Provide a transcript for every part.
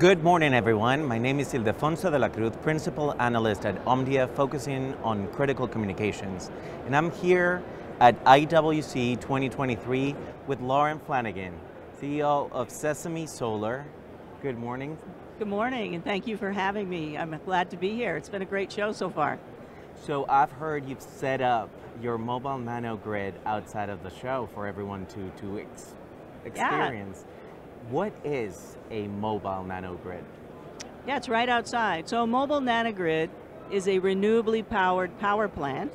Good morning, everyone. My name is Ildefonso de la Cruz, Principal Analyst at Omdia, focusing on critical communications. And I'm here at IWCE 2023 with Lauren Flanagan, CEO of Sesame Solar. Good morning. Good morning, and thank you for having me. I'm glad to be here. It's been a great show so far. So I've heard you've set up your mobile nanogrid outside of the show for everyone to experience. Yeah. What is a mobile nanogrid? Yeah, it's right outside. So a mobile nanogrid is a renewably powered power plant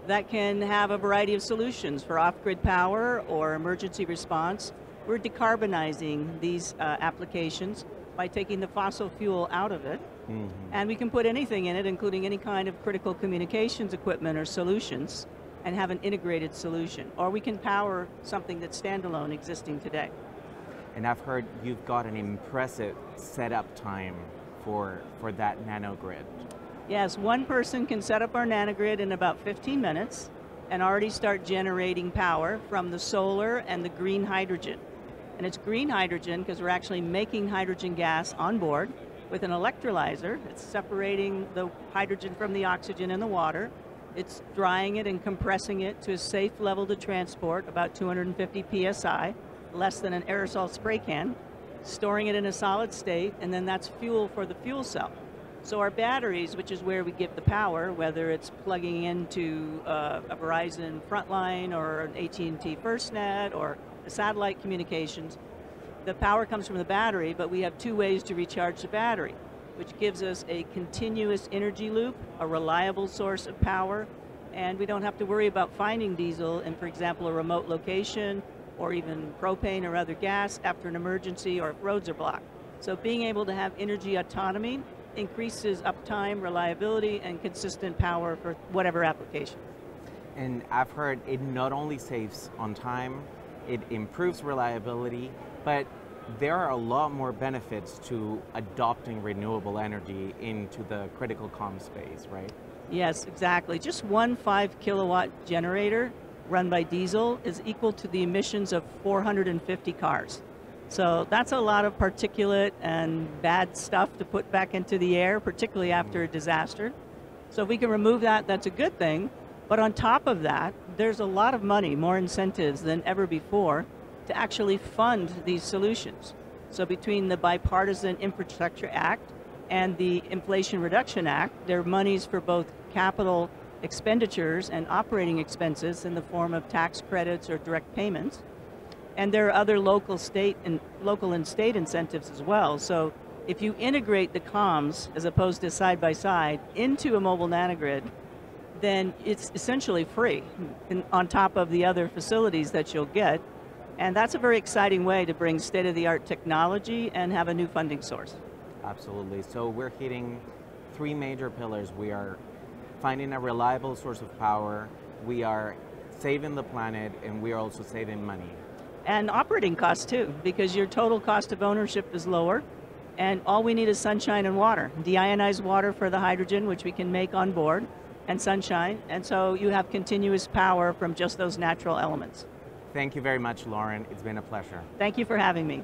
that can have a variety of solutions for off-grid power or emergency response. We're decarbonizing these applications by taking the fossil fuel out of it. Mm-hmm. And we can put anything in it, including any kind of critical communications equipment or solutions, and have an integrated solution. Or we can power something that's standalone existing today. And I've heard you've got an impressive setup time for that nanogrid. Yes, one person can set up our nanogrid in about 15 minutes and already start generating power from the solar and the green hydrogen. And it's green hydrogen because we're actually making hydrogen gas on board with an electrolyzer. It's separating the hydrogen from the oxygen in the water. It's drying it and compressing it to a safe level to transport, about 250 psi. Less than an aerosol spray can, storing it in a solid state, and then that's fuel for the fuel cell. So our batteries, which is where we give the power, whether it's plugging into a Verizon Frontline or an AT&T FirstNet or a satellite communications, the power comes from the battery, but we have two ways to recharge the battery, which gives us a continuous energy loop, a reliable source of power, and we don't have to worry about finding diesel in, for example, a remote location, or even propane or other gas after an emergency or if roads are blocked. So being able to have energy autonomy increases uptime, reliability, and consistent power for whatever application. And I've heard it not only saves on time, it improves reliability, but there are a lot more benefits to adopting renewable energy into the critical comm space, right? Yes, exactly. Just one 5 kilowatt generator run by diesel is equal to the emissions of 450 cars. So that's a lot of particulate and bad stuff to put back into the air, particularly after a disaster. So if we can remove that, that's a good thing. But on top of that, there's a lot of money, more incentives than ever before, to actually fund these solutions. So between the Bipartisan Infrastructure Act and the Inflation Reduction Act, there are monies for both capital expenditures and operating expenses in the form of tax credits or direct payments. And there are other local and state incentives as well. So if you integrate the comms as opposed to side by side into a mobile nanogrid, then it's essentially free on top of the other facilities that you'll get. And that's a very exciting way to bring state-of-the-art technology and have a new funding source. Absolutely. So we're hitting three major pillars. We are finding a reliable source of power, we are saving the planet, and we are also saving money. And operating costs too, because your total cost of ownership is lower, and all we need is sunshine and water. Deionized water for the hydrogen, which we can make on board, and sunshine, and so you have continuous power from just those natural elements. Thank you very much, Lauren. It's been a pleasure. Thank you for having me.